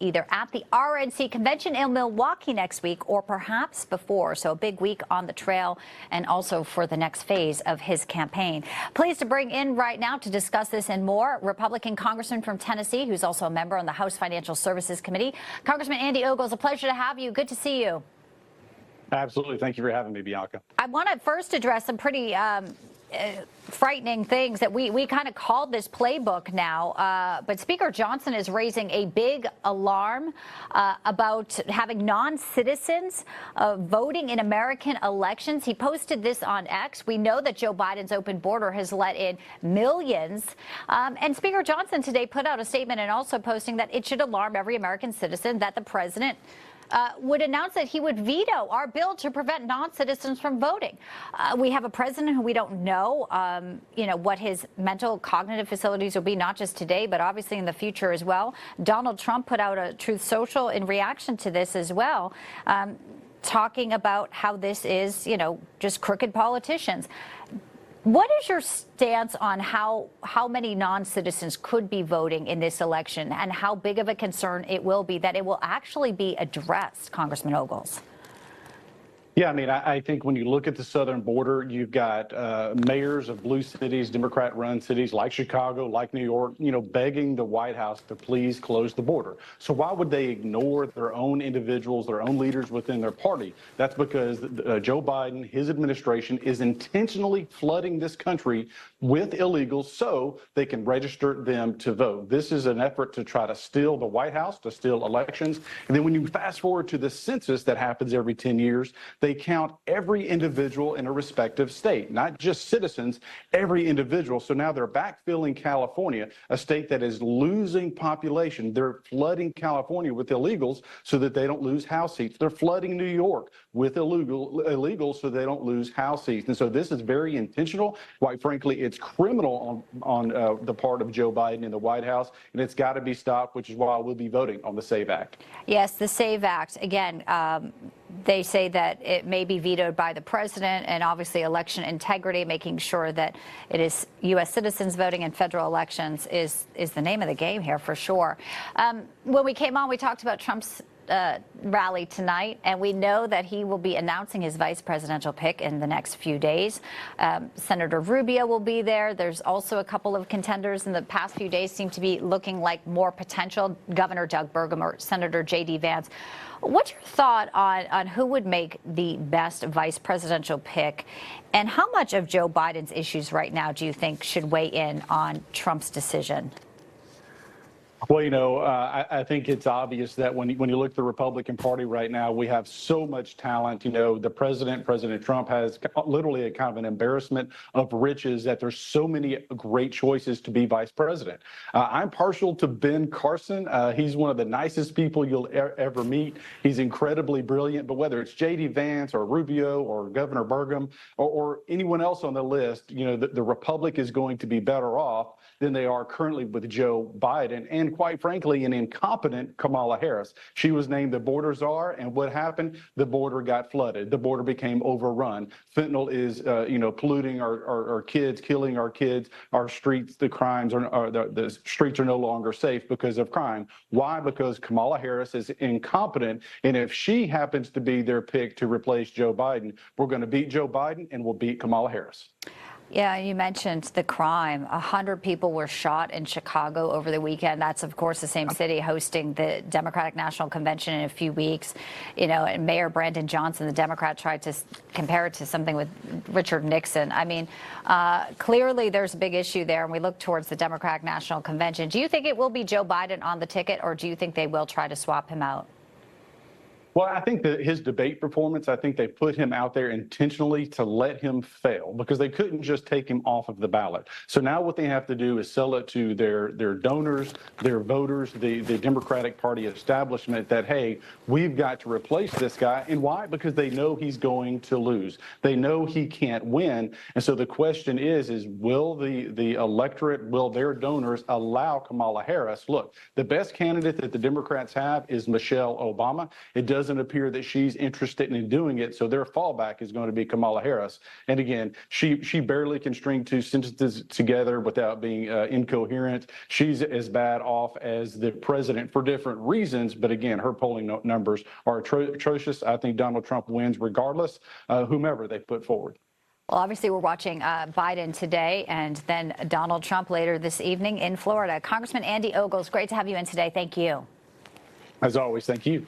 either at the RNC convention in Milwaukee next week or perhaps before. So a big week on the trail and also for the next phase of his campaign. Pleased to bring in right now to discuss this and more, Republican Congressman from Tennessee, who's also a member on the House Financial Services Committee. Congressman Andy Ogles, a pleasure to have you. Good to see you. Absolutely. Thank you for having me, Bianca. I want to first address some pretty frightening things that we kind of called this playbook now. But Speaker Johnson is raising a big alarm about having non-citizens voting in American elections. He posted this on X. We know that Joe Biden's open border has let in millions. And Speaker Johnson today put out a statement and also posting that it should alarm every American citizen that the president would announce that he would veto our bill to prevent non-citizens from voting. We have a president who we don't know, what his mental cognitive facilities will be, not just today, but obviously in the future as well. Donald Trump put out a Truth Social in reaction to this as well, talking about how this is, just crooked politicians. What is your stance on how many non-citizens could be voting in this election and how big of a concern it will be that it will actually be addressed, Congressman Ogles? Yeah, I mean, I think when you look at the southern border, you've got mayors of blue cities, Democrat-run cities like Chicago, like New York, begging the White House to please close the border. So why would they ignore their own individuals, their own leaders within their party? That's because Joe Biden, his administration, is intentionally flooding this country with illegals so they can register them to vote. This is an effort to try to steal the White House, to steal elections. And then when you fast forward to the census that happens every 10 years, they count every individual in a respective state, not just citizens, every individual. So now they're backfilling California, a state that is losing population. They're flooding California with illegals so that they don't lose House seats. They're flooding New York with illegals so they don't lose House seats. And so this is very intentional. Quite frankly, it's criminal on the part of Joe Biden in the White House, and it's got to be stopped, which is why we'll be voting on the SAVE Act. Yes, the SAVE Act. Again, they say that it may be vetoed by the president, and obviously election integrity, making sure that it is U.S. citizens voting in federal elections is the name of the game here for sure. When we came on, we talked about Trump's rally tonight, and we know that he will be announcing his vice presidential pick in the next few days. Senator Rubio will be there. There's also a couple of contenders in the past few days seem to be looking like more potential. Governor Doug Burgum or Senator J.D. Vance. What's your thought on who would make the best vice presidential pick, and how much of Joe Biden's issues right now do you think should weigh in on Trump's decision? Well, I think it's obvious that when you look at the Republican Party right now, we have so much talent. The President Trump has literally a kind of an embarrassment of riches that there's so many great choices to be vice president. I'm partial to Ben Carson. He's one of the nicest people you'll ever meet. He's incredibly brilliant. But whether it's J.D. Vance or Rubio or Governor Burgum or anyone else on the list, the Republic is going to be better off than they are currently with Joe Biden and, quite frankly, an incompetent Kamala Harris. She was named the border czar, and what happened? The border got flooded. The border became overrun. Fentanyl is, polluting our kids, killing our kids. Our streets, the streets are no longer safe because of crime. Why? Because Kamala Harris is incompetent, and if she happens to be their pick to replace Joe Biden, we're going to beat Joe Biden and we'll beat Kamala Harris. Yeah, you mentioned the crime. 100 people were shot in Chicago over the weekend. That's, of course, the same city hosting the Democratic National Convention in a few weeks. And Mayor Brandon Johnson, the Democrat, tried to compare it to something with Richard Nixon. I mean, clearly there's a big issue there, and we look towards the Democratic National Convention. Do you think it will be Joe Biden on the ticket, or do you think they will try to swap him out? Well, I think that his debate performance, I think they put him out there intentionally to let him fail because they couldn't just take him off of the ballot. So now what they have to do is sell it to their donors, their voters, the Democratic Party establishment that, hey, we've got to replace this guy. And why? Because they know he's going to lose. They know he can't win. And so the question is will the electorate, will their donors allow Kamala Harris? Look, the best candidate that the Democrats have is Michelle Obama. It doesn't doesn't appear that she's interested in doing it. So their fallback is going to be Kamala Harris. And again, she barely can string two sentences together without being incoherent. She's as bad off as the president for different reasons. But again, her polling numbers are atrocious. I think Donald Trump wins regardless, whomever they put forward. Well, obviously, we're watching Biden today and then Donald Trump later this evening in Florida. Congressman Andy Ogles, great to have you in today. Thank you. As always, thank you.